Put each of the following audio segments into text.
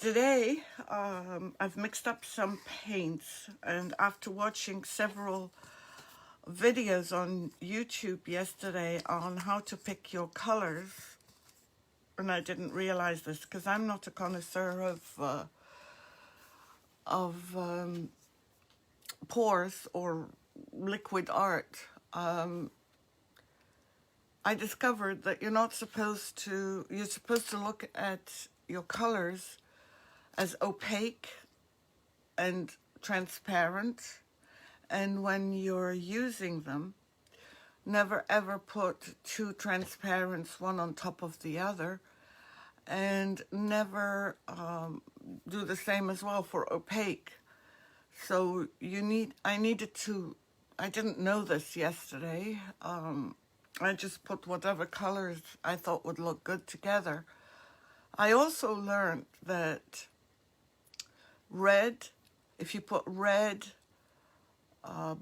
Today, I've mixed up some paints, and after watching several videos on YouTube yesterday on how to pick your colors, and I didn't realize this because I'm not a connoisseur of pours or liquid art. I discovered that you're supposed to look at your colors as opaque and transparent, and when you're using them, never ever put two transparents one on top of the other, and never do the same as well for opaque. So I didn't know this yesterday. I just put whatever colors I thought would look good together. I also learned that red, if you put red,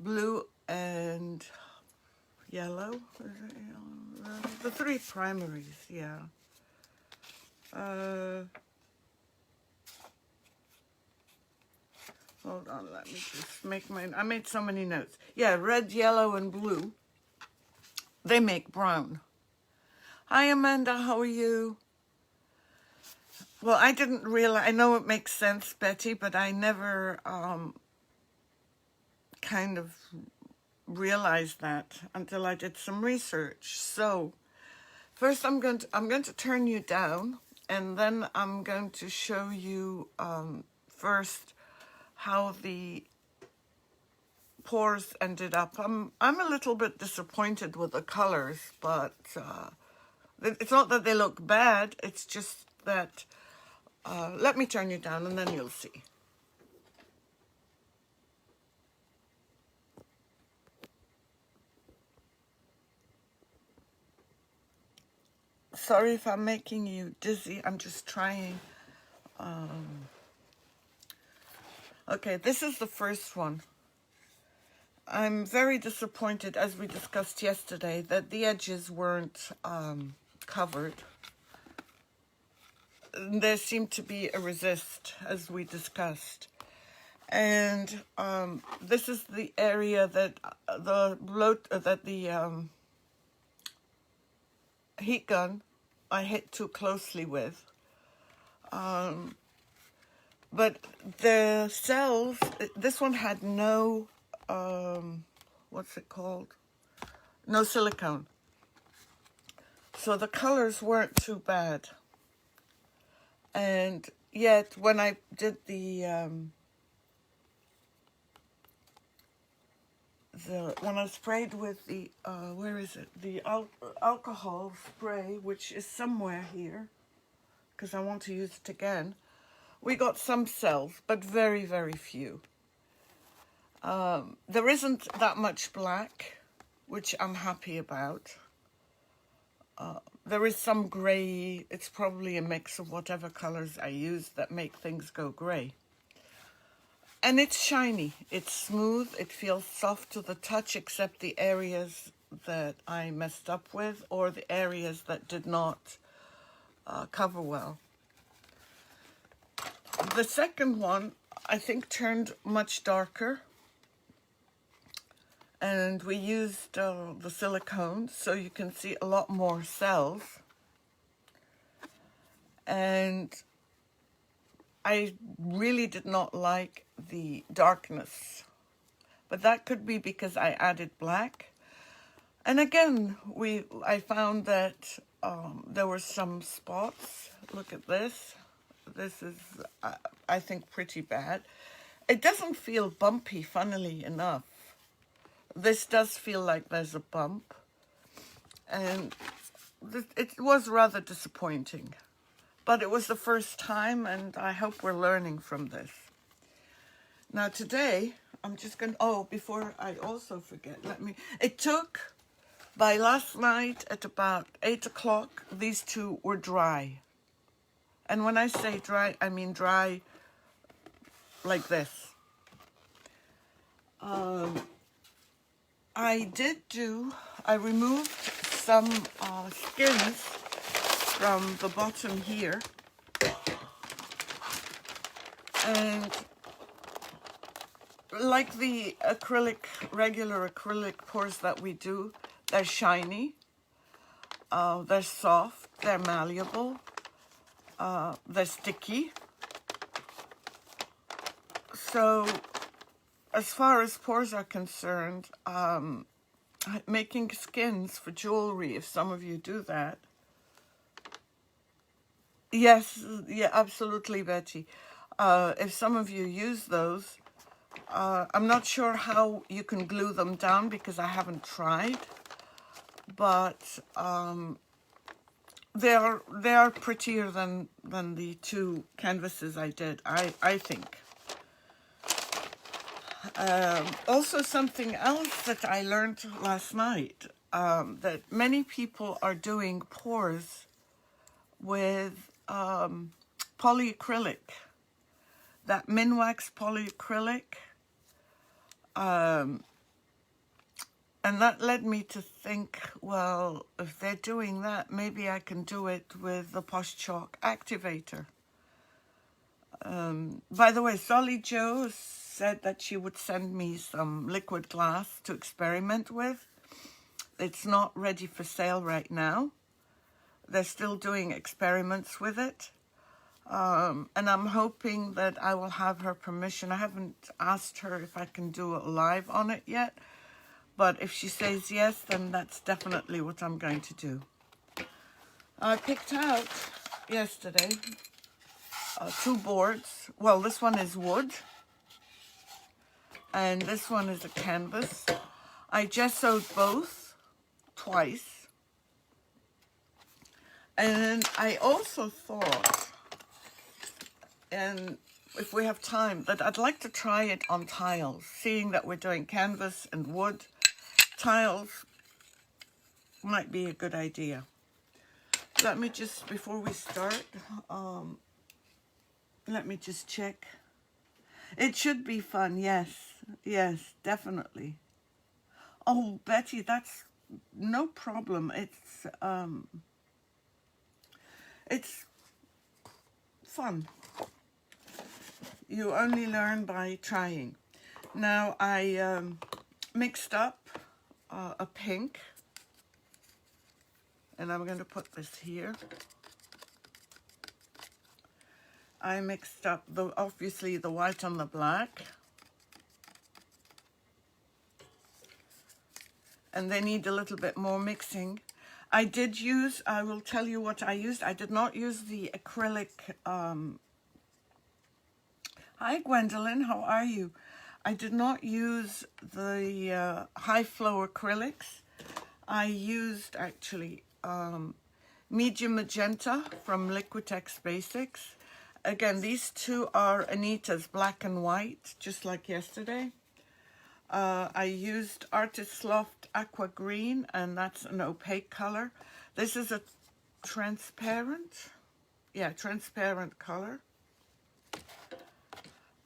blue, and yellow, is it yellow? The three primaries, yeah. Hold on, let me just make I made so many notes. Yeah, red, yellow, and blue, they make brown. Hi, Amanda, how are you? Well, I didn't realize, I know it makes sense, Betty, but I never kind of realized that until I did some research. So first I'm going to turn you down, and then I'm going to show you first how the pours ended up. I'm a little bit disappointed with the colors, but it's not that they look bad, it's just that let me turn you down and then you'll see. Sorry if I'm making you dizzy, I'm just trying. Okay, this is the first one. I'm very disappointed, as we discussed yesterday, that the edges weren't covered. There seemed to be a resist, as we discussed. And this is the area that the heat gun I hit too closely with. But the cells, this one had no, what's it called? No silicone. So the colors weren't too bad. And yet when I did when I sprayed with the, where is it? The alcohol spray, which is somewhere here, because I want to use it again. We got some cells, but very, very few. There isn't that much black, which I'm happy about. There is some grey. It's probably a mix of whatever colors I use that make things go grey. And it's shiny, it's smooth, it feels soft to the touch, except the areas that I messed up with or the areas that did not cover well. The second one, I think, turned much darker. And we used the silicone, so you can see a lot more cells. And I really did not like the darkness. But that could be because I added black. And again, I found that there were some spots. Look at this. This is, I think, pretty bad. It doesn't feel bumpy, funnily enough. This does feel like there's a bump. And it was rather disappointing. But it was the first time, and I hope we're learning from this. Now today, I'm just going to, oh, before I also forget, it took, by last night at about 8 o'clock, these two were dry. And when I say dry, I mean dry like this. I removed some skins from the bottom here. And like the acrylic, regular acrylic pours that we do, they're shiny, they're soft, they're malleable, they're sticky. So as far as pours are concerned, making skins for jewelry, if some of you do that. Yes, yeah, absolutely, Betty. If some of you use those, I'm not sure how you can glue them down because I haven't tried, but they are prettier than the two canvases I did, I think. Also, something else that I learned last night, that many people are doing pours with polyacrylic, that Minwax polyacrylic, and that led me to think, well, if they're doing that, maybe I can do it with the Posh Chalk activator. By the way, Solly Joe said that she would send me some liquid glass to experiment with. It's not ready for sale right now. They're still doing experiments with it. And I'm hoping that I will have her permission. I haven't asked her if I can do it live on it yet. But if she says yes, then that's definitely what I'm going to do. I picked out yesterday 2 boards. Well, this one is wood. And this one is a canvas. I gessoed both twice. And I also thought, and if we have time, that I'd like to try it on tiles. Seeing that we're doing canvas and wood, tiles might be a good idea. Let me just, before we start, let me just check. It should be fun, yes. Yes, definitely. Oh, Betty, that's no problem. It's fun. You only learn by trying. Now, I mixed up a pink, and I'm going to put this here. I mixed up, obviously, the white and the black. And they need a little bit more mixing. I will tell you what I used. I did not use the acrylic. Hi, Gwendolyn, how are you? I did not use the high flow acrylics. I used, actually, medium magenta from Liquitex Basics. Again, these two are Anita's black and white, just like yesterday. I used Artist Loft Aqua Green, and that's an opaque color. This is a transparent color.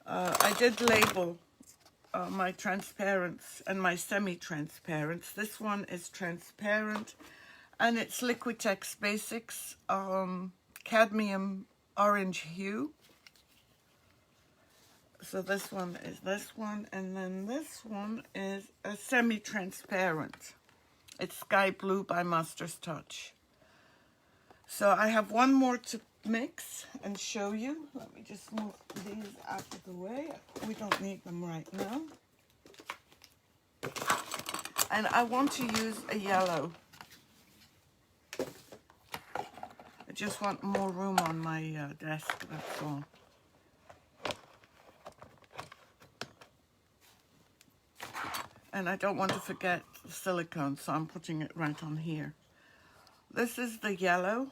I did label my transparents and my semi-transparents. This one is transparent, and it's Liquitex Basics cadmium orange hue. So this one is this one, and then this one is a semi-transparent. It's Sky Blue by Master's Touch. So I have one more to mix and show you. Let me just move these out of the way. We don't need them right now. And I want to use a yellow. I just want more room on my desk, that's all. And I don't want to forget the silicone, so I'm putting it right on here. This is the yellow.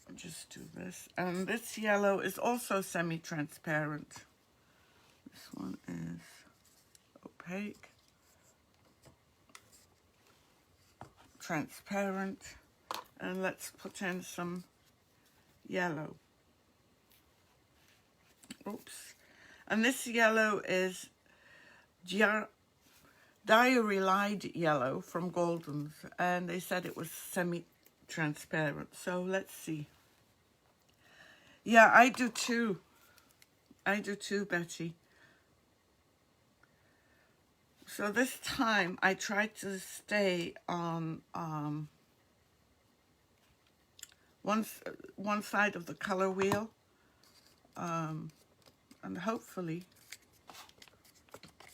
I'll just do this. And this yellow is also semi-transparent. This one is opaque. Transparent. And let's put in some yellow. Oops. And this yellow is Diary Lied Yellow from Golden's, and they said it was semi-transparent. So let's see. Yeah, I do too. I do too, Betty. So this time I tried to stay on one side of the color wheel, and hopefully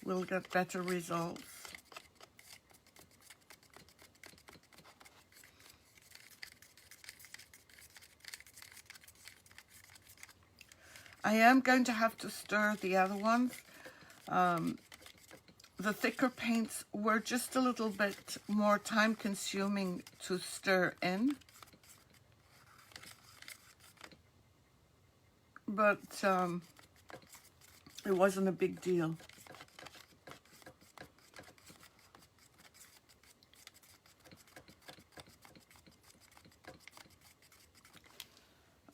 we'll get better results. I am going to have to stir the other ones. The thicker paints were just a little bit more time consuming to stir in. But it wasn't a big deal.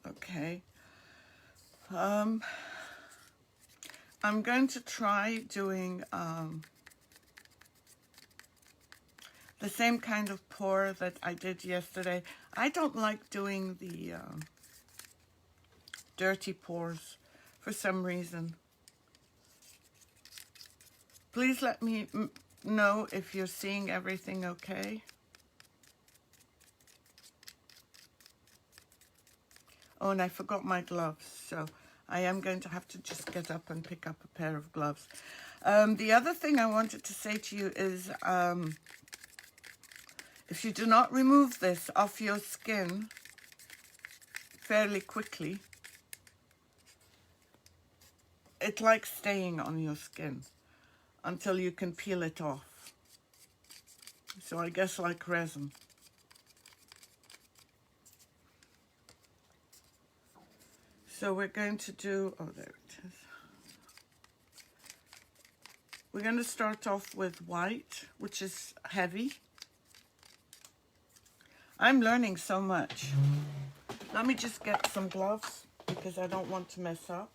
Okay. I'm going to try doing the same kind of pour that I did yesterday. I don't like doing the dirty pours for some reason. Please let me know if you're seeing everything okay. Oh, and I forgot my gloves, so I am going to have to just get up and pick up a pair of gloves. The other thing I wanted to say to you is if you do not remove this off your skin fairly quickly, it likes staying on your skin until you can peel it off. So I guess like resin. So we're going to do, oh, there it is. We're going to start off with white, which is heavy. I'm learning so much. Let me just get some gloves because I don't want to mess up.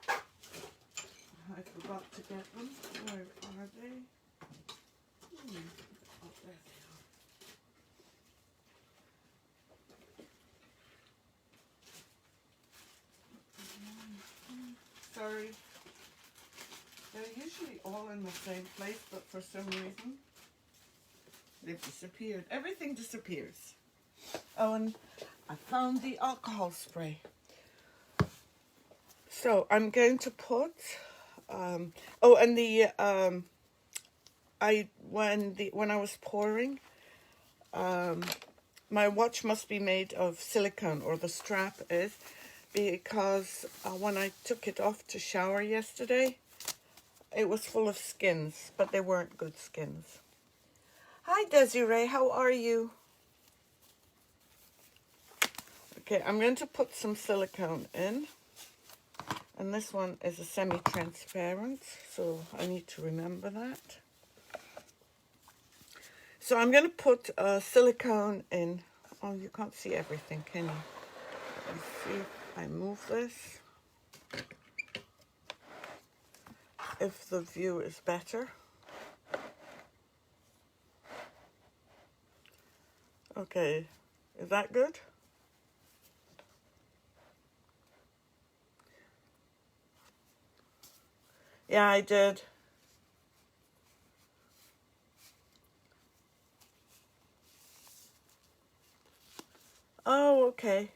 I forgot to get them. Where are they? Oh, there they are. Sorry. They're usually all in the same place, but for some reason they've disappeared. Everything disappears. Oh, and I found the alcohol spray. So I'm going to put oh, and the when I was pouring, my watch must be made of silicone, or the strap is, because when I took it off to shower yesterday, it was full of skins, but they weren't good skins. Hi Desiree, how are you? Okay, I'm going to put some silicone in. And this one is a semi-transparent, so I need to remember that. So I'm going to put silicone in. Oh, you can't see everything, can you? Let's see if I move this. If the view is better. Okay, is that good? Yeah, I did. Oh, okay.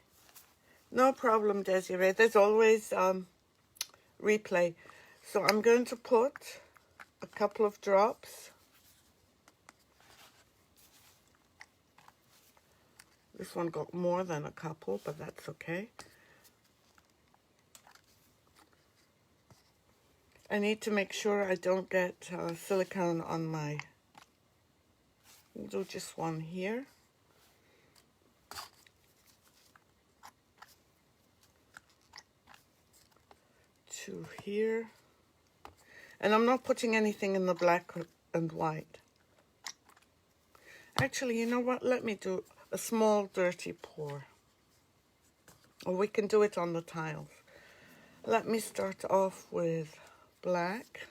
No problem, Desiree. There's always replay. So I'm going to put a couple of drops. This one got more than a couple, but that's okay. I need to make sure I don't get silicone on my, I'll do just one here. Two here. And I'm not putting anything in the black and white. Actually, you know what? Let me do a small dirty pour. Or we can do it on the tiles. Let me start off with black.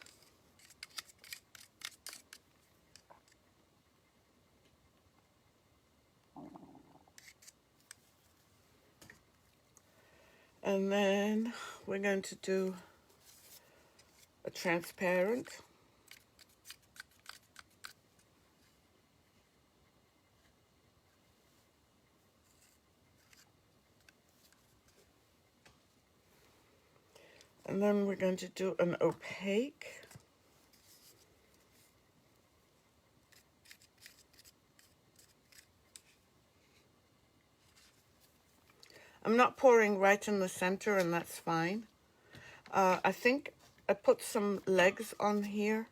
And then we're going to do a transparent. And then we're going to do an opaque. I'm not pouring right in the center, and that's fine. I think I put some legs on here,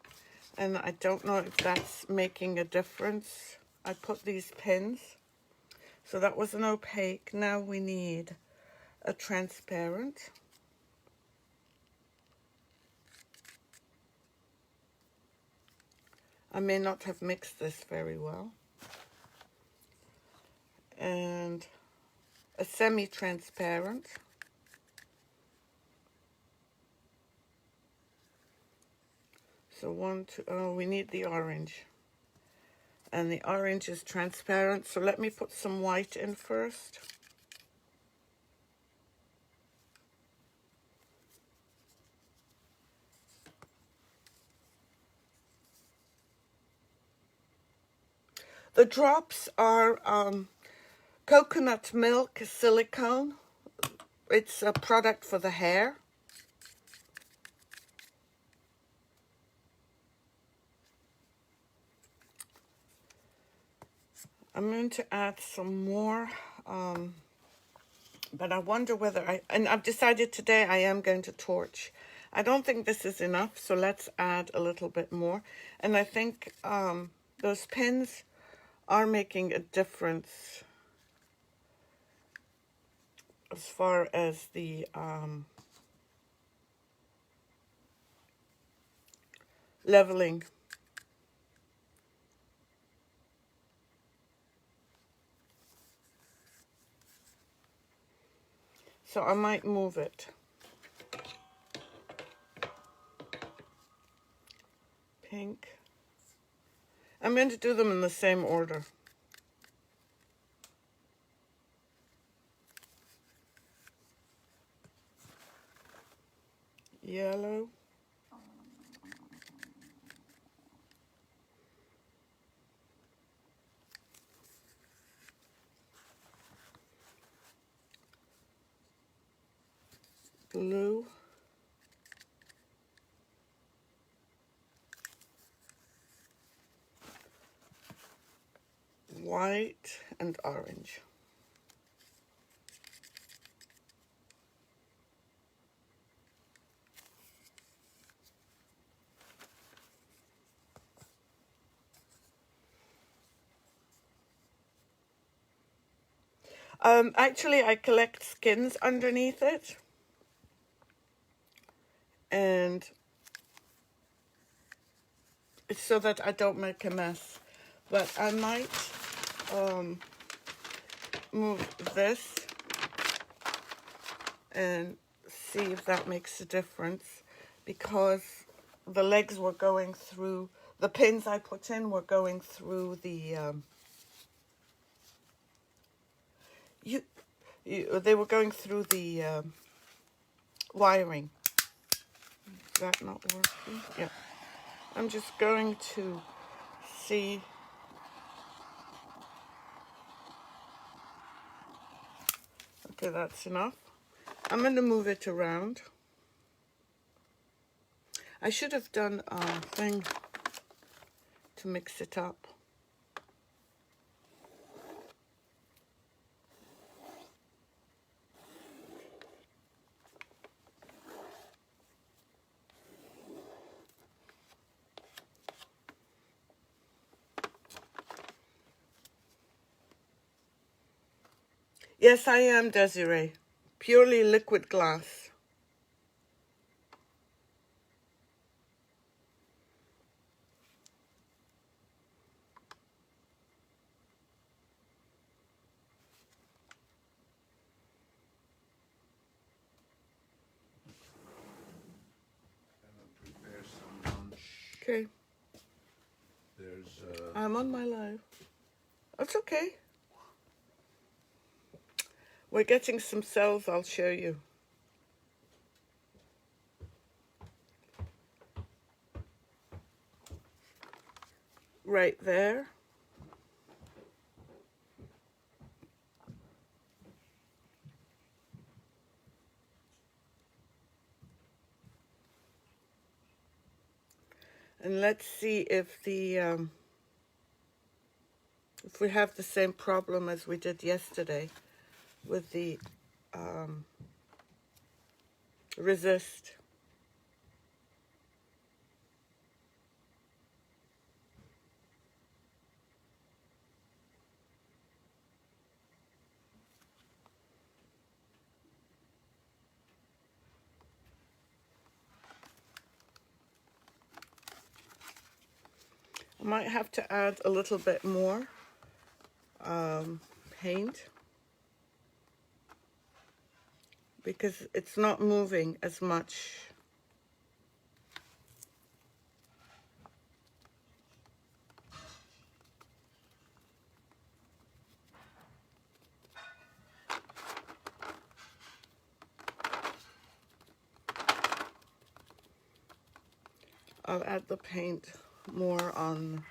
and I don't know if that's making a difference. I put these pins. So that was an opaque. Now we need a transparent. I may not have mixed this very well. And a semi-transparent. So one, two, oh, we need the orange. And the orange is transparent, so let me put some white in first. The drops are coconut milk silicone. It's a product for the hair. I'm going to add some more, but I wonder whether and I've decided today I am going to torch. I don't think this is enough, so let's add a little bit more. And I think those pins are making a difference as far as the leveling. So I might move it. Pink. I'm going to do them in the same order. Yellow. Blue. White and orange. Actually, I collect skins underneath it, and it's so that I don't make a mess. But I might move this and see if that makes a difference, because the legs were going through, the pins I put in were going through the, they were going through the wiring. Is that not working? Yeah. I'm just going to see. Okay, that's enough. I'm going to move it around. I should have done a thing to mix it up. Yes, I am, Desiree. Purely liquid glass. Prepare some lunch. Okay. There's I'm on my live. That's okay. We're getting some cells, I'll show you. right there. And let's see if if we have the same problem as we did yesterday with the resist. I might have to add a little bit more paint because it's not moving as much. I'll add the paint more on.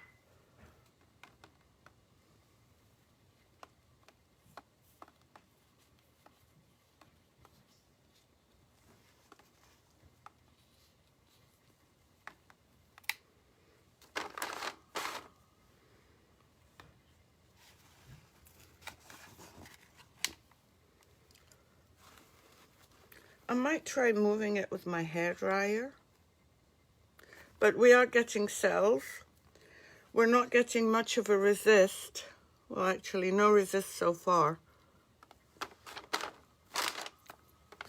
I might try moving it with my hairdryer, but we are getting cells. We're not getting much of a resist. Well, actually, no resist so far.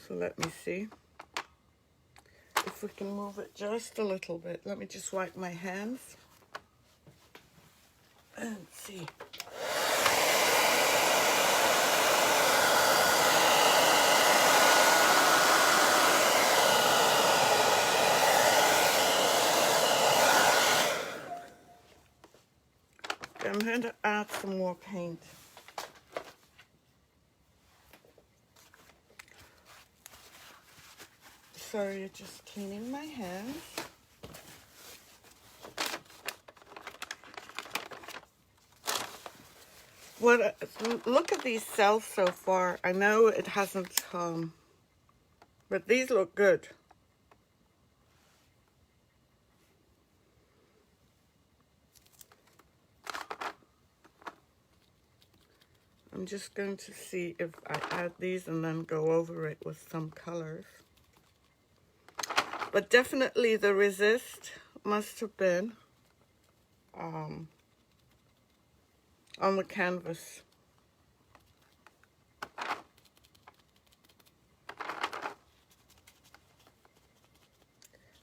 So let me see if we can move it just a little bit. Let me just wipe my hands and see. I'm going to add some more paint. Sorry, just cleaning my hands. Look at these cells so far. I know it hasn't, but these look good. I'm just going to see if I add these and then go over it with some colors. But definitely the resist must have been on the canvas.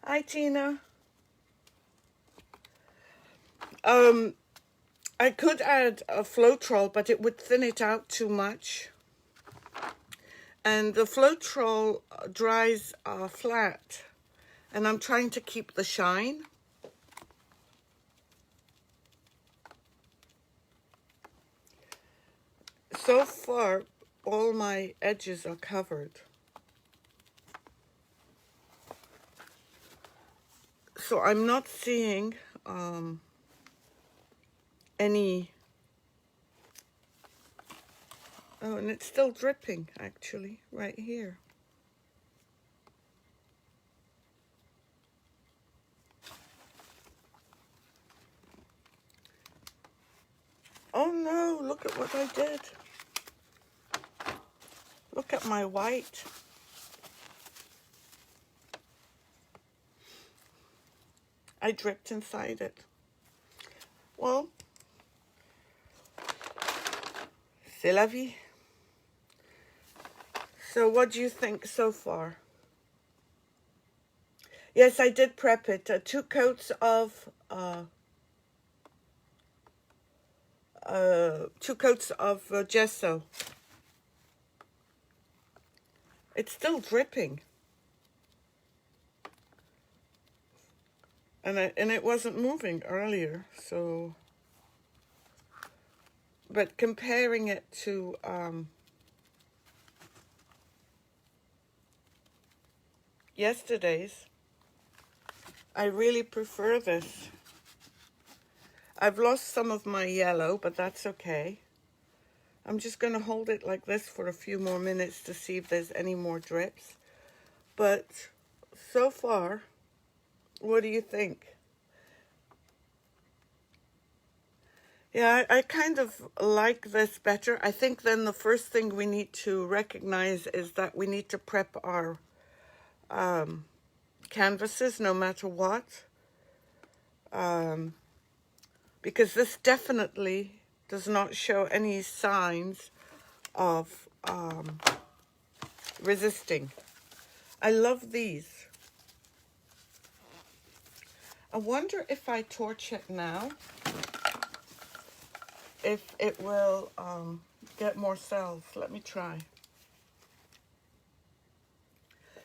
Hi, Tina. I could add a Floetrol, but it would thin it out too much. And the Floetrol dries flat, and I'm trying to keep the shine. So far, all my edges are covered. So I'm not seeing any. Oh, and it's still dripping, actually, right here. Oh no, look at what I did. Look at my white. I dripped inside it. Well, c'est la vie. So what do you think so far? Yes, I did prep it. 2 coats of 2 coats of gesso. It's still dripping. And it wasn't moving earlier, so. But comparing it to yesterday's, I really prefer this. I've lost some of my yellow, but that's okay. I'm just going to hold it like this for a few more minutes to see if there's any more drips. But so far, what do you think? Yeah, I kind of like this better. I think then the first thing we need to recognize is that we need to prep our canvases no matter what. Because this definitely does not show any signs of resisting. I love these. I wonder if I torch it now, if it will get more cells. Let me try.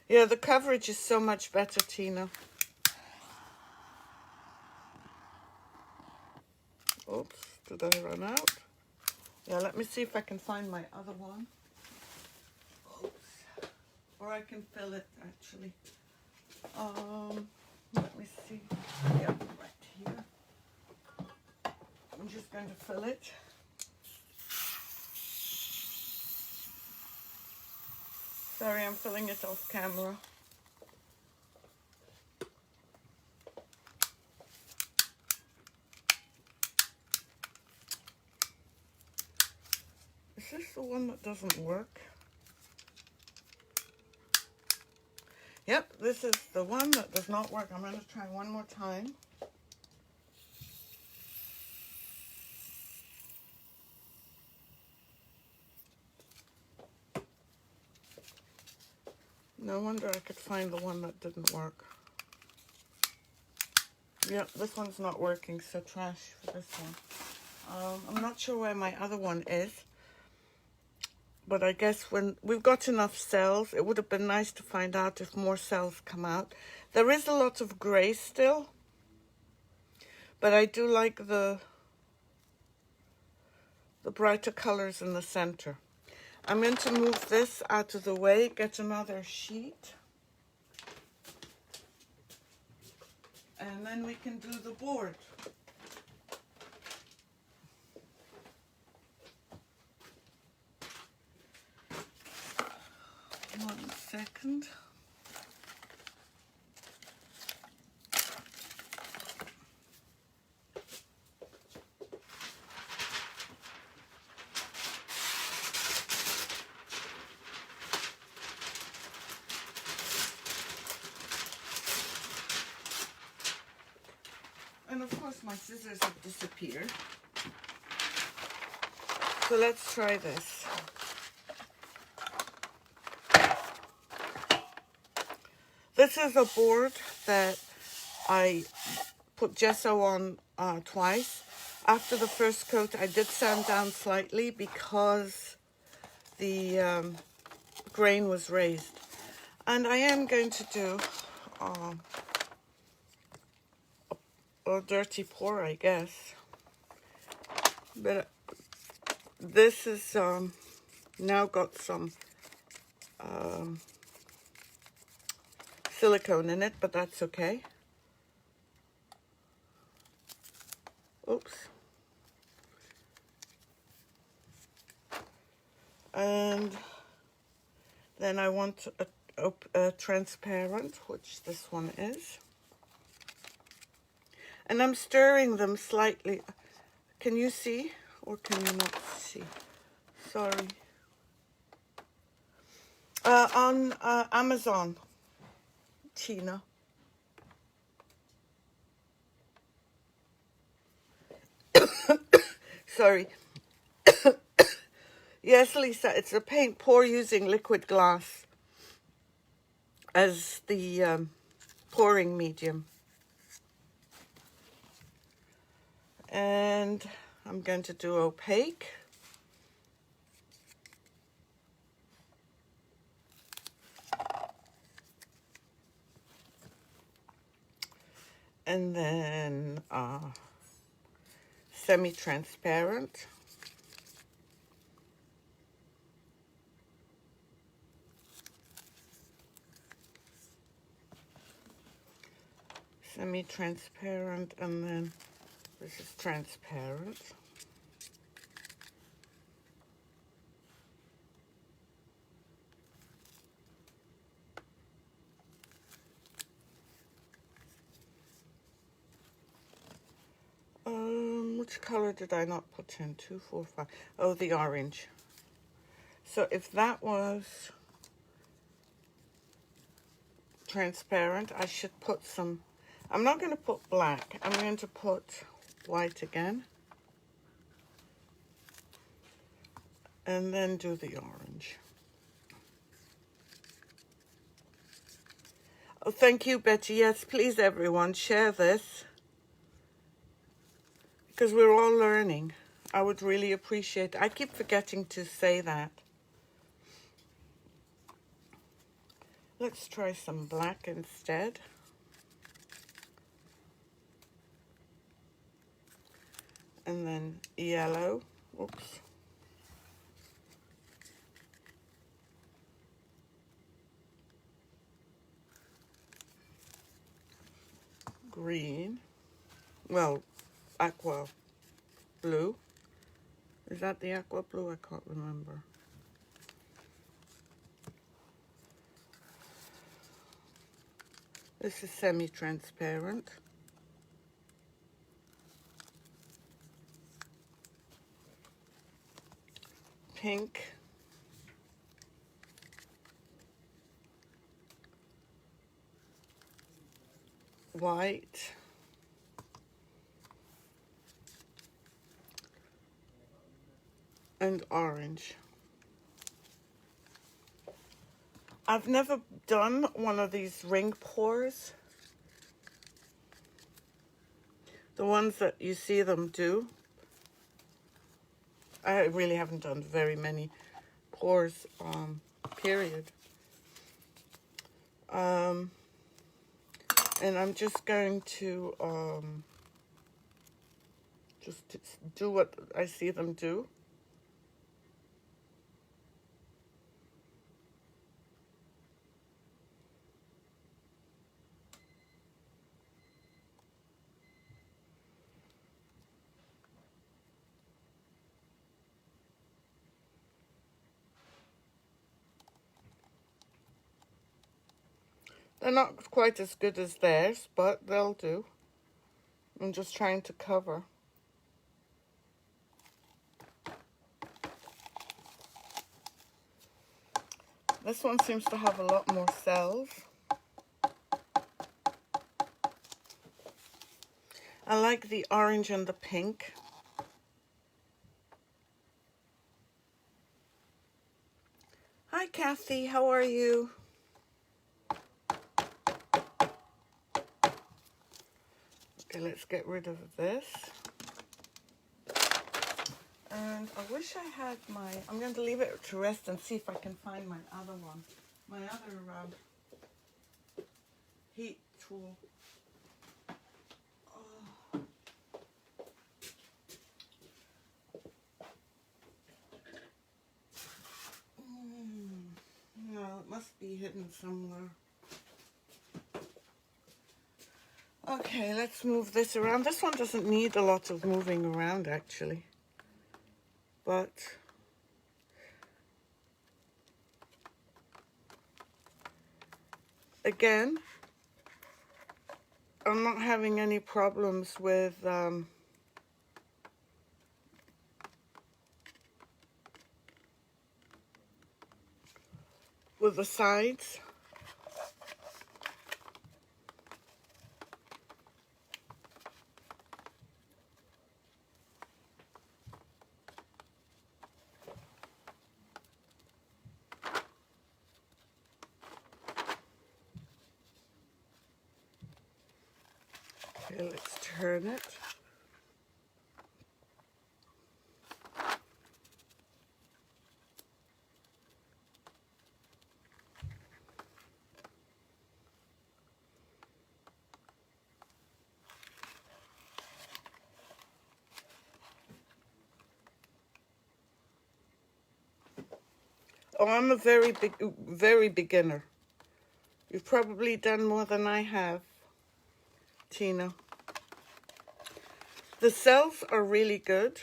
Yeah, the coverage is so much better, Tina. Oops, did I run out? Yeah, let me see if I can find my other one. Oops. Or I can fill it, actually. Let me see. Yeah, right here. I'm just going to fill it. Sorry, I'm filling it off camera. Is this the one that doesn't work? Yep, this is the one that does not work. I'm going to try one more time. No wonder I could find the one that didn't work. Yep, this one's not working, so trash for this one. I'm not sure where my other one is. But I guess when we've got enough cells, it would have been nice to find out if more cells come out. There is a lot of gray still, but I do like the brighter colors in the center. I'm going to move this out of the way, get another sheet, and then we can do the board. One second. And of course my scissors have disappeared. So let's try this. This is a board that I put gesso on twice. After the first coat, I did sand down slightly because the grain was raised. And I am going to do a dirty pour, I guess. But this is now got some silicone in it, but that's okay. Oops. And then I want a transparent, which this one is. And I'm stirring them slightly. Can you see or can you not see? Sorry. On Amazon, Tina. Sorry. Yes, Lisa, it's a paint pour using liquid glass as the pouring medium. And I'm going to do opaque. And then semi-transparent. Semi-transparent, and then This is transparent. Which color did I not put in? 2, 4, 5. Oh, the orange. So if that was transparent, I should put some, I'm not going to put black. I'm going to put white again. And then do the orange. Oh, thank you, Betty. Yes, please, everyone, share this. Because we're all learning. I would really appreciate it. I keep forgetting to say that. Let's try some black instead. And then yellow. Oops. Green. Well, aqua blue. Is that the aqua blue? I can't remember. This is semi-transparent. Pink. White. And orange. I've never done one of these ring pours. The ones that you see them do. I really haven't done very many pours, period. And I'm just going to just do what I see them do. They're not quite as good as theirs, but they'll do. I'm just trying to cover. This one seems to have a lot more cells. I like the orange and the pink. Hi, Kathy. How are you? Okay, let's get rid of this. And I wish I had my, I'm going to leave it to rest and see if I can find my other one. My other heat tool. Oh. No, it must be hidden somewhere. Okay, let's move this around. This one doesn't need a lot of moving around, actually. But again, I'm not having any problems with the sides. Okay, let's turn it. Oh, I'm a very beginner. You've probably done more than I have, Tina. The cells are really good.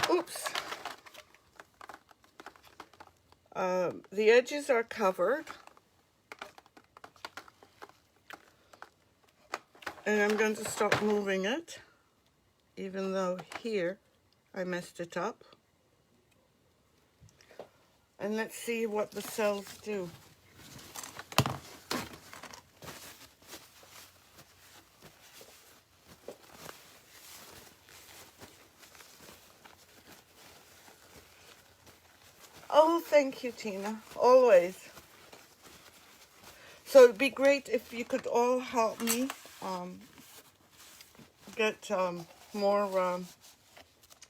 Oops. The edges are covered. And I'm going to stop moving it, even though here I messed it up. And let's see what the cells do. Oh, thank you, Tina. Always. So it'd be great if you could all help me get more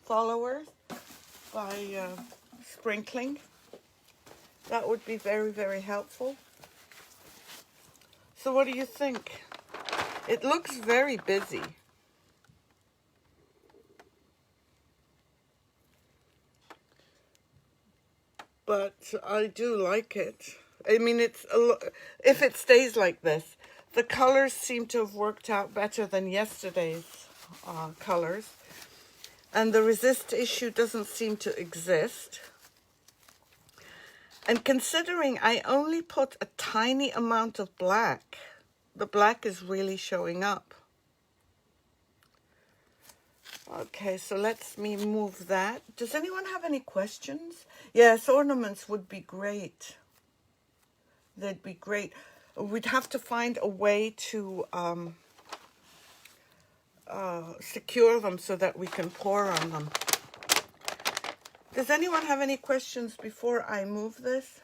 followers by sprinkling. That would be very, very helpful. So what do you think? It looks very busy. But I do like it. I mean, if it stays like this, the colors seem to have worked out better than yesterday's colors. And the resist issue doesn't seem to exist. And considering I only put a tiny amount of black, the black is really showing up. Okay, so let's me move that. Does anyone have any questions? Yes, ornaments would be great. They'd be great. We'd have to find a way to secure them so that we can pour on them. Does anyone have any questions before I move this?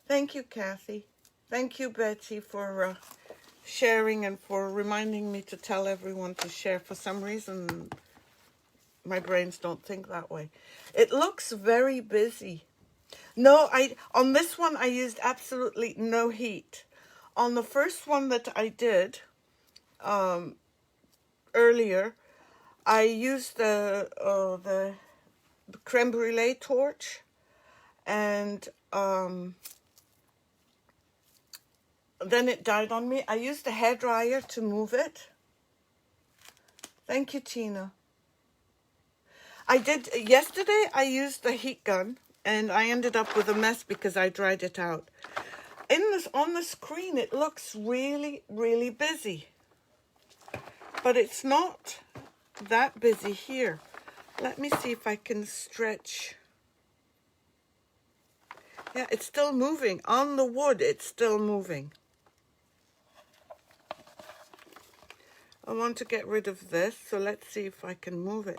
Thank you, Kathy. Thank you, Betsy, for sharing and for reminding me to tell everyone to share. For some reason, my brains don't think that way. It looks very busy. No, on this one, I used absolutely no heat. On the first one that I did earlier, I used the creme brulee torch, and then it died on me. I used a hairdryer to move it. Thank you, Tina. Yesterday I used the heat gun, and I ended up with a mess because I dried it out. On the screen, it looks really, really busy. But it's not that busy here. Let me see if I can stretch. Yeah, it's still moving. On the wood, it's still moving. I want to get rid of this, so let's see if I can move it.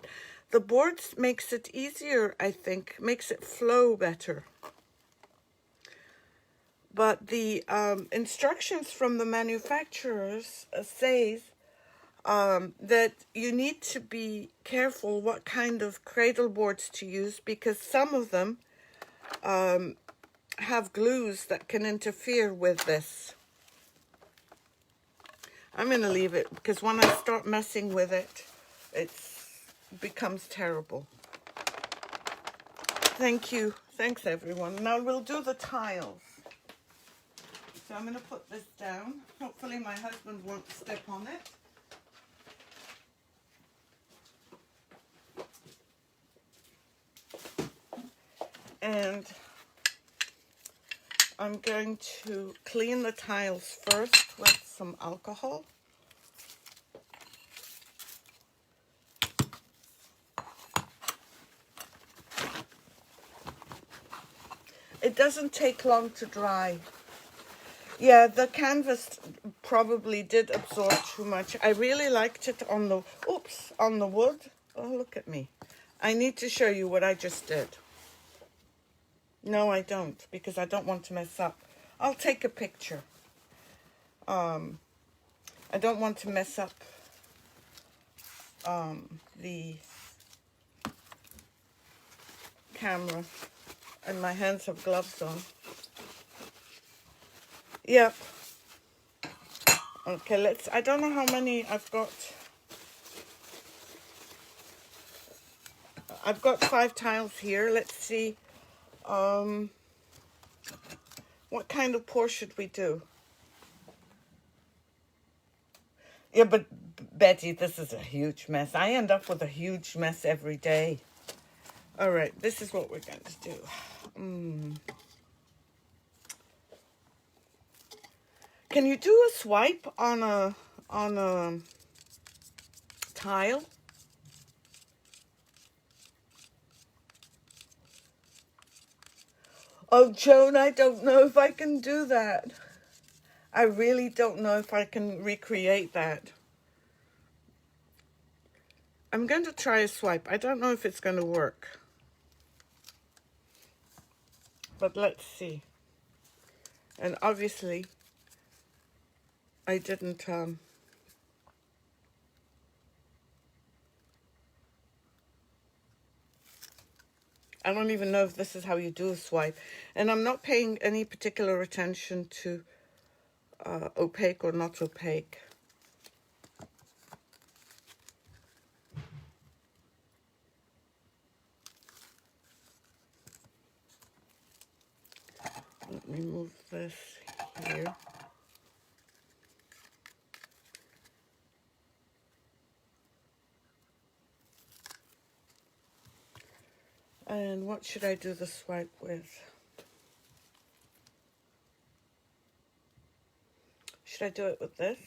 The board makes it easier, I think, makes it flow better. But the instructions from the manufacturers says that you need to be careful what kind of cradle boards to use, because some of them have glues that can interfere with this. I'm going to leave it, because when I start messing with it, it becomes terrible. Thank you. Thanks, everyone. Now we'll do the tiles. So I'm going to put this down. Hopefully my husband won't step on it. And I'm going to clean the tiles first with some alcohol. It doesn't take long to dry. Yeah, the canvas probably did absorb too much. I really liked it on the wood. Oh, look at me. I need to show you what I just did. No, I don't, because I don't want to mess up. I'll take a picture. I don't want to mess up the camera, and my hands have gloves on. Yep. Okay, I don't know how many I've got. I've got 5 tiles here. Let's see What kind of pour should we do? Yeah, but Betty, this is a huge mess. I end up with a huge mess every day. All right, this is what we're going to do. Can you do a swipe on a tile? Oh, Joan, I don't know if I can do that. I really don't know if I can recreate that. I'm going to try a swipe. I don't know if it's going to work. But let's see. And obviously, I didn't... I don't even know if this is how you do a swipe. And I'm not paying any particular attention to opaque or not opaque. Let me move this here. And what should I do the swipe with? Should I do it with this?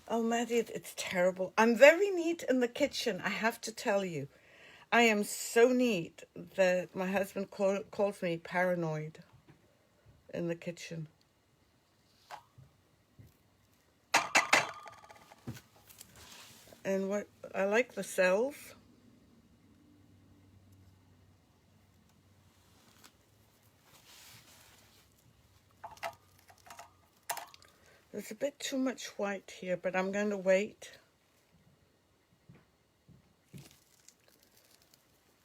Oh, Maddie, it's terrible. I'm very neat in the kitchen, I have to tell you. I am so neat that my husband calls me paranoid in the kitchen. And what I like the cells. There's a bit too much white here, but I'm going to wait.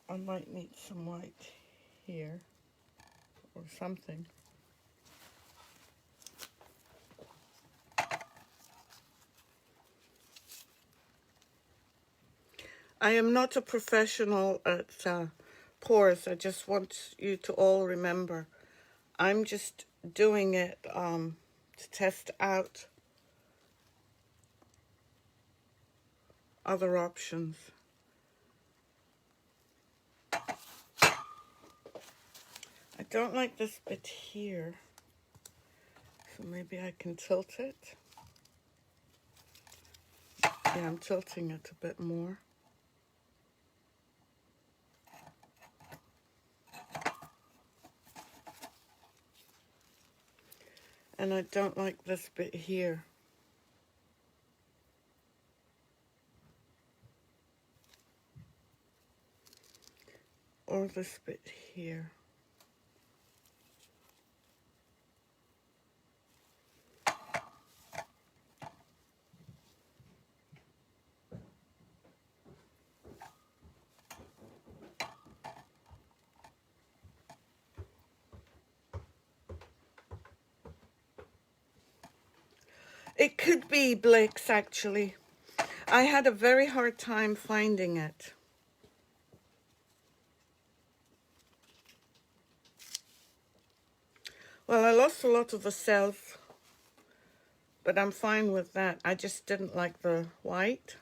I might need some white here or something. I am not a professional at pours. I just want you to all remember. I'm just doing it to test out other options. I don't like this bit here, so maybe I can tilt it. Yeah, I'm tilting it a bit more. And I don't like this bit here. Or this bit here. It could be Blake's, actually. I had a very hard time finding it. Well, I lost a lot of the cells, but I'm fine with that. I just didn't like the white.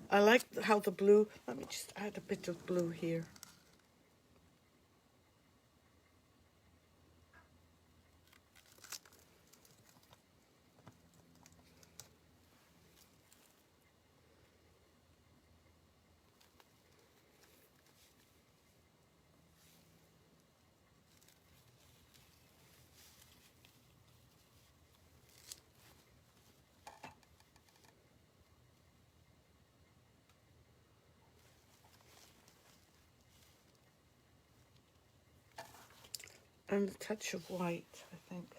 I like how the blue, let me just add a bit of blue here. And a touch of white, I think.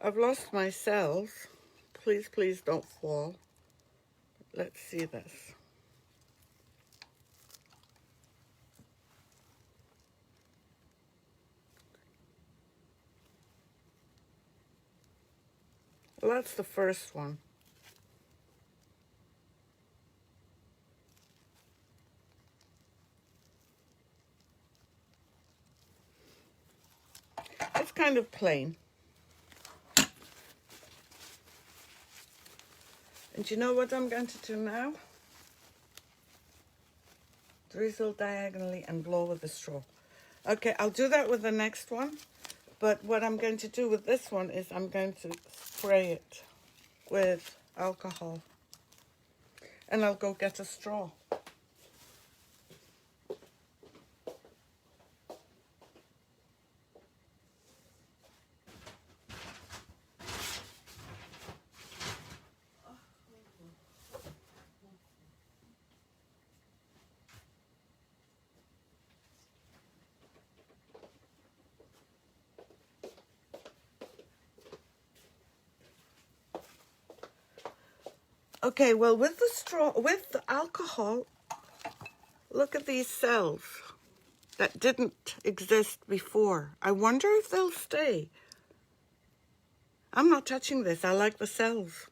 I've lost my cells. Please, please don't fall. Let's see this. Well, that's the first one. It's kind of plain. And you know what I'm going to do now? Drizzle diagonally and blow with a straw. Okay, I'll do that with the next one. But what I'm going to do with this one is I'm going to spray it with alcohol. And I'll go get a straw. Okay, well, with the straw, with the alcohol, look at these cells that didn't exist before. I wonder if they'll stay. I'm not touching this. I like the cells.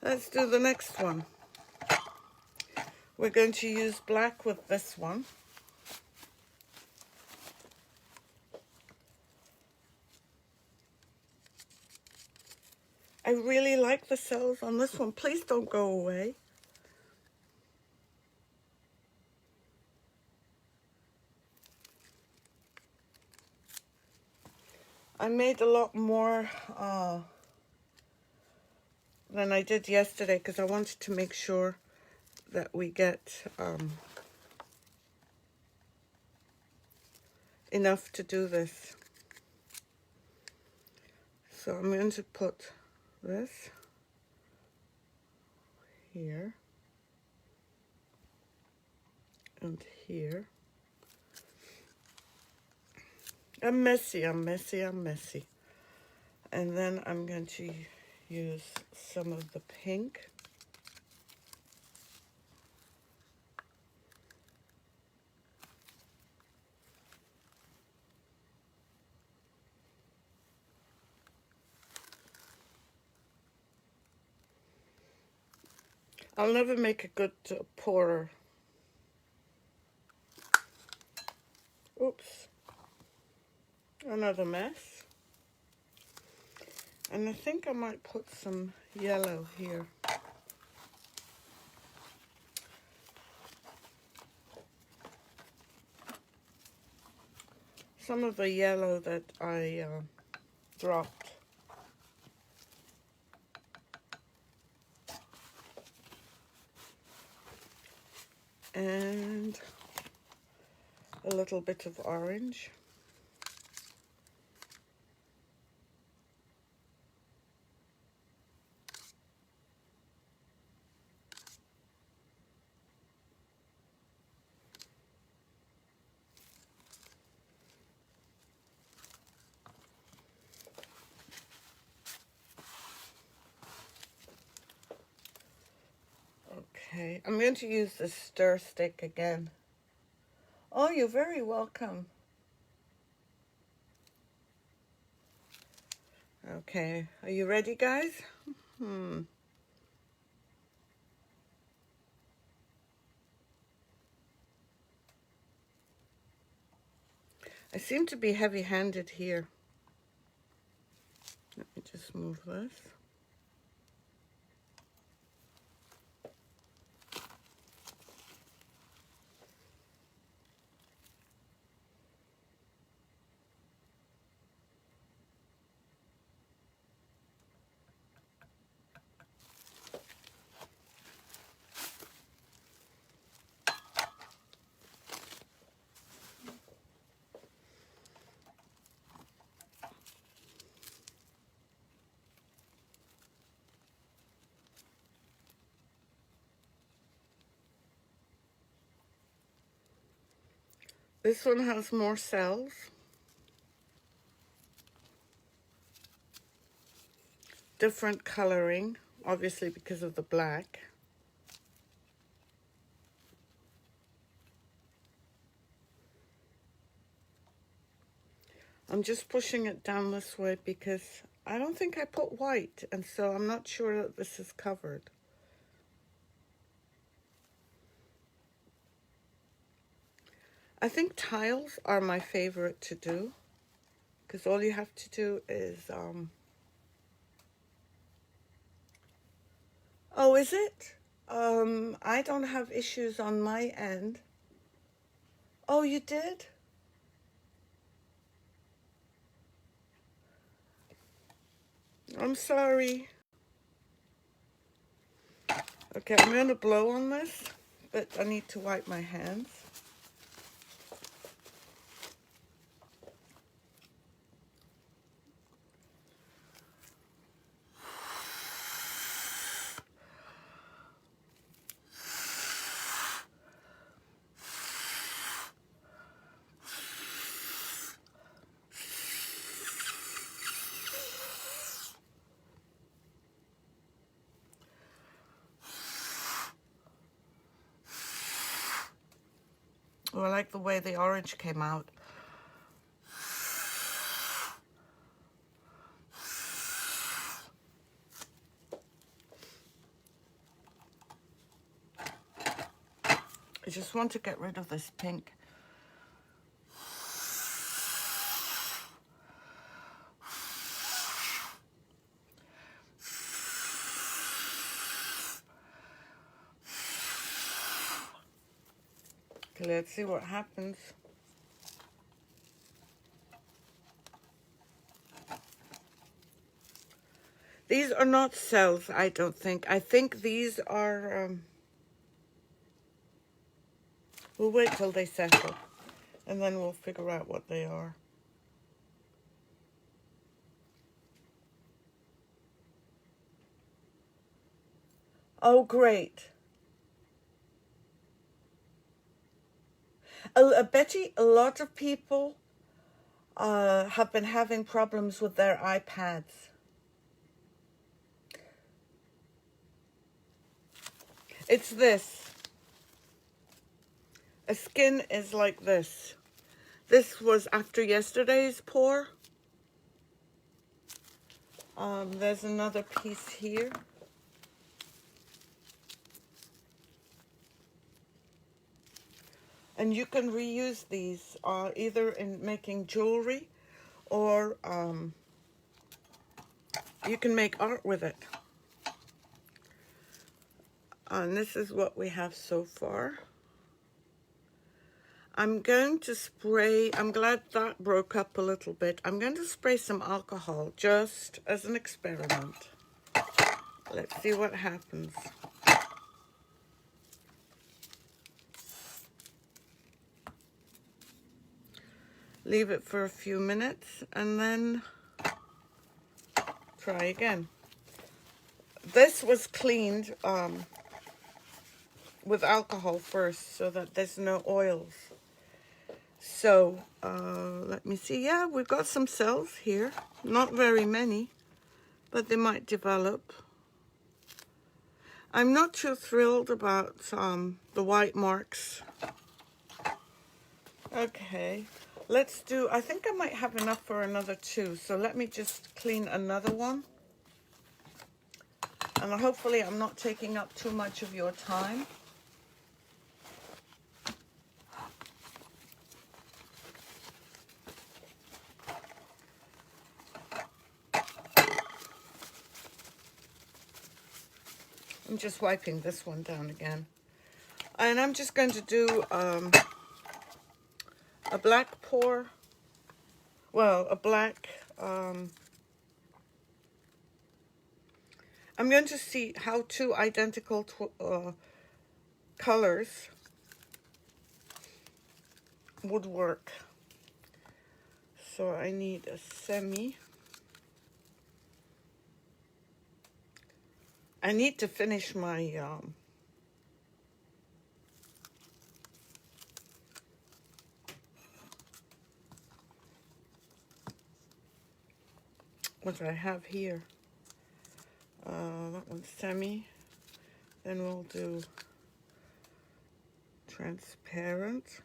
Let's do the next one. We're going to use black with this one. I really like the cells on this one. Please don't go away. I made a lot more than I did yesterday because I wanted to make sure that we get enough to do this. So I'm going to put this here and here. I'm messy. And then I'm going to use some of the pink. I'll never make a good pourer. Oops. Another mess. And I think I might put some yellow here. Some of the yellow that I dropped. And a little bit of orange. Okay, I'm going to use the stir stick again. Oh, you're very welcome. Okay, are you ready, guys? I seem to be heavy-handed here. Let me just move this. This one has more cells. Different coloring, obviously because of the black. I'm just pushing it down this way because I don't think I put white, and so I'm not sure that this is covered. I think tiles are my favorite to do because all you have to do is, oh, is it? I don't have issues on my end. Oh, you did? I'm sorry. Okay, I'm going to blow on this, but I need to wipe my hands. Oh, I like the way the orange came out. I just want to get rid of this pink. Okay, let's see what happens. These are not cells, I don't think. I think these are, we'll wait till they settle, and then we'll figure out what they are. Oh, great. Betty, a lot of people have been having problems with their iPads. It's this. A skin is like this. This was after yesterday's pour. There's another piece here. And you can reuse these either in making jewelry or you can make art with it. And this is what we have so far. I'm going to spray, I'm glad that broke up a little bit. I'm going to spray some alcohol just as an experiment. Let's see what happens. Leave it for a few minutes and then try again. This was cleaned with alcohol first so that there's no oils. So let me see. Yeah, we've got some cells here. Not very many, but they might develop. I'm not too thrilled about the white marks. Okay, let's do, I think I might have enough for another two. So let me just clean another one. And hopefully I'm not taking up too much of your time. I'm just wiping this one down again. And I'm just going to do a black pour. Well, a black... I'm going to see how two identical colors would work. So I need a semi. I need to finish my what I have here. That one's semi. Then we'll do transparent.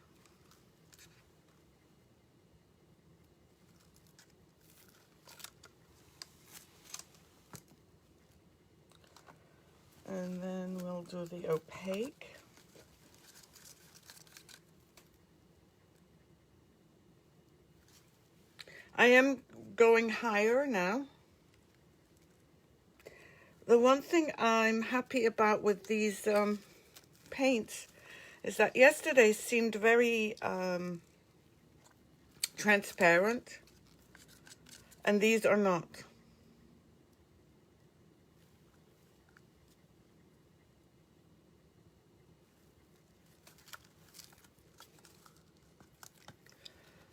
And then we'll do the opaque. I am going higher now. The one thing I'm happy about with these paints is that yesterday seemed very transparent, and these are not.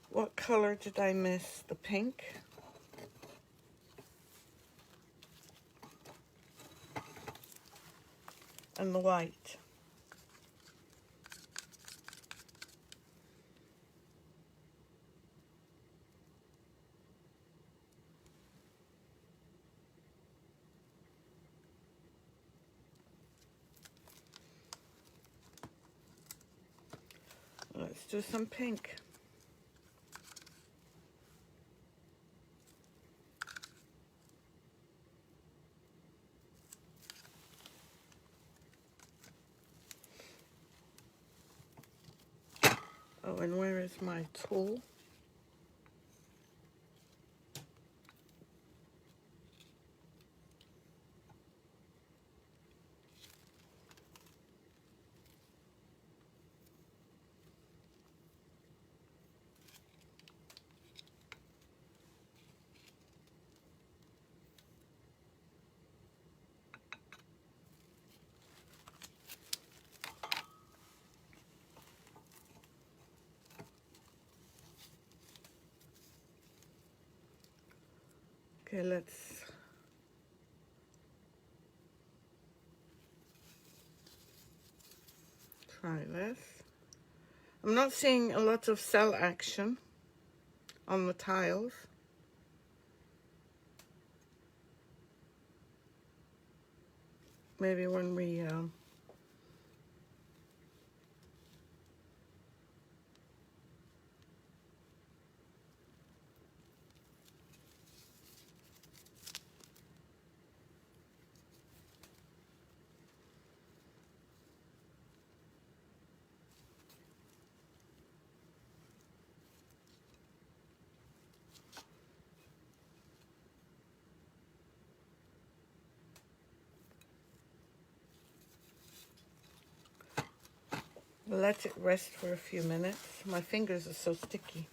What color did I miss? The pink. And the white. Let's do some pink. Oh, and where is my tool? Okay, let's try this. I'm not seeing a lot of cell action on the tiles. Maybe when we let it rest for a few minutes. My fingers are so sticky.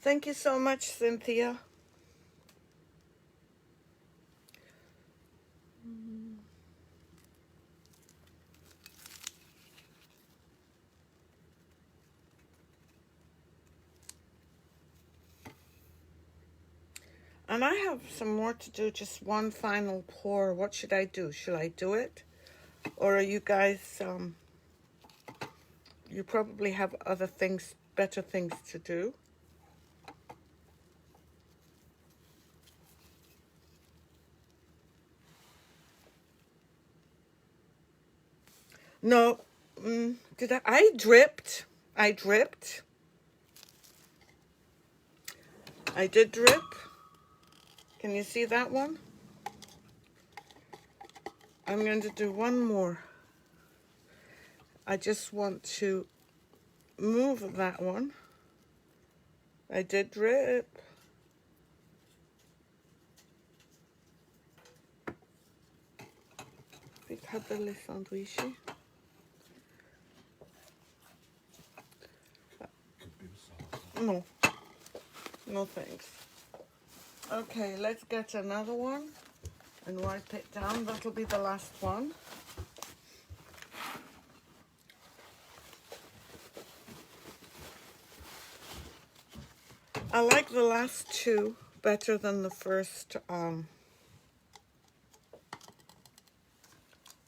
Thank you so much, Cynthia. And I have some more to do, just one final pour. What should I do? Should I do it? Or are you guys, you probably have other things, better things to do. No, did I dripped. I dripped. I did drip. Can you see that one? I'm going to do one more. I just want to move that one. I did drip. Fica les sandwiches. No. No thanks. Okay, let's get another one and wipe it down. That'll be the last one. I like the last two better than the first,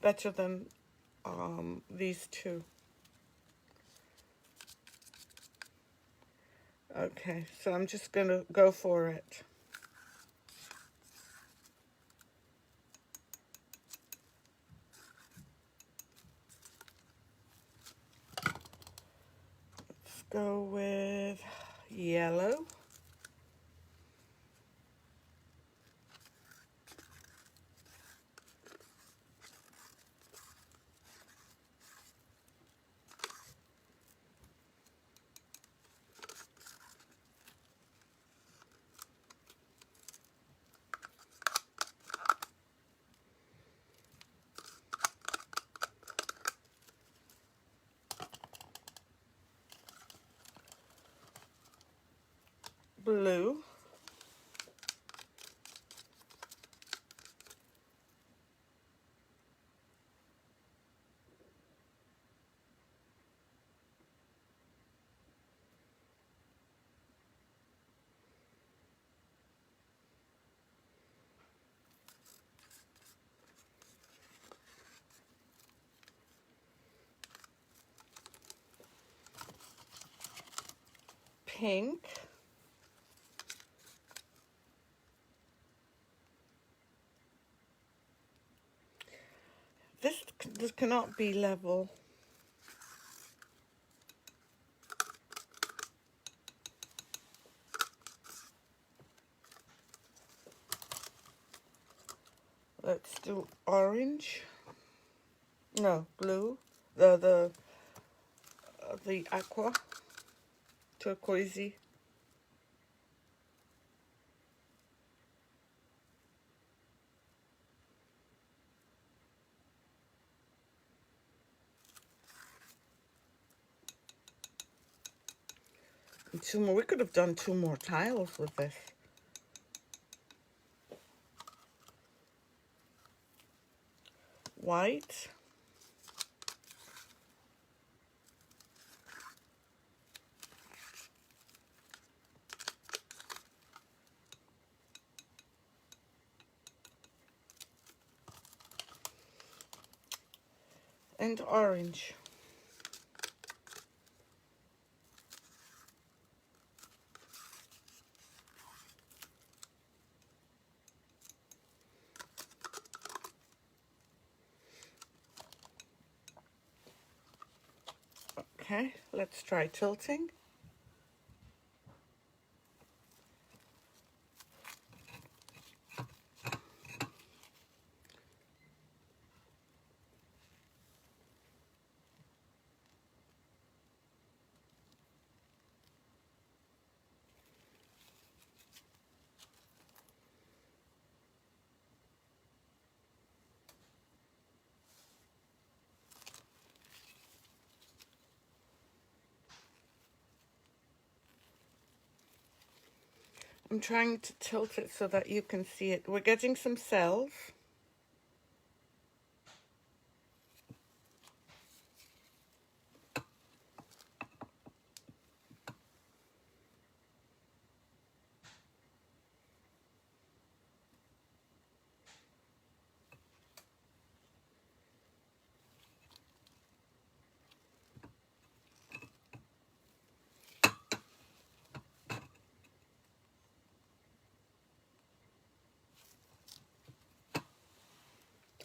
better than these two. Okay, so I'm just gonna go for it. go with yellow. Blue. Pink. This cannot be level. Let's do orange. No, blue. The aqua, turquoisey. And two more. We could have done 2 more tiles with this. White. And orange. Okay, let's try tilting. I'm trying to tilt it so that you can see it. We're getting some cells.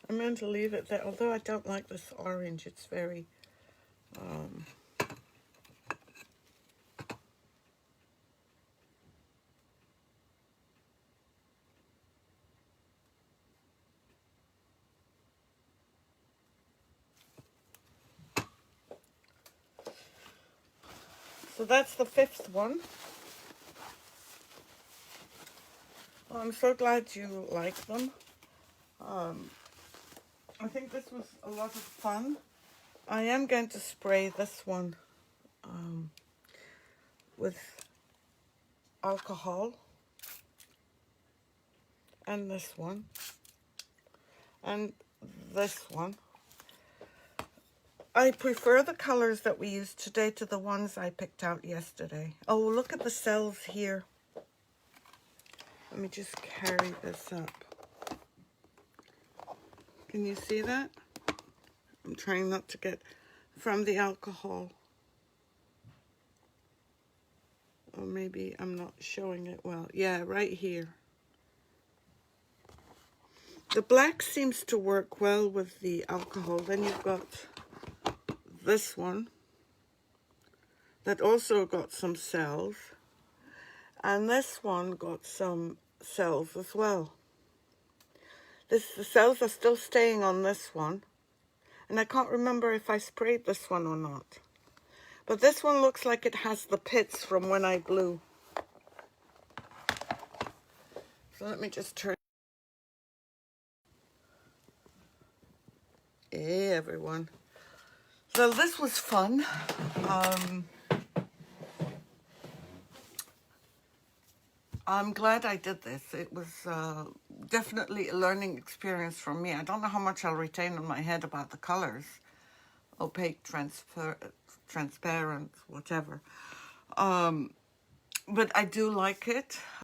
I'm going to leave it there, although I don't like this orange. It's very so that's the 5th one. Well, I'm so glad you like them. I think this was a lot of fun. I am going to spray this one with alcohol, and this one, and this one. I prefer the colors that we used today to the ones I picked out yesterday. Oh, look at the cells here. Let me just carry this up. Can you see that? I'm trying not to get from the alcohol. Or maybe I'm not showing it well. Yeah, right here. The black seems to work well with the alcohol. Then you've got this one, that also got some cells. And this one got some cells as well. The cells are still staying on this one. And I can't remember if I sprayed this one or not. But this one looks like it has the pits from when I glue. So let me just turn. Hey everyone. So this was fun. I'm glad I did this. It was definitely a learning experience for me. I don't know how much I'll retain in my head about the colors. Opaque, transparent, whatever. But I do like it.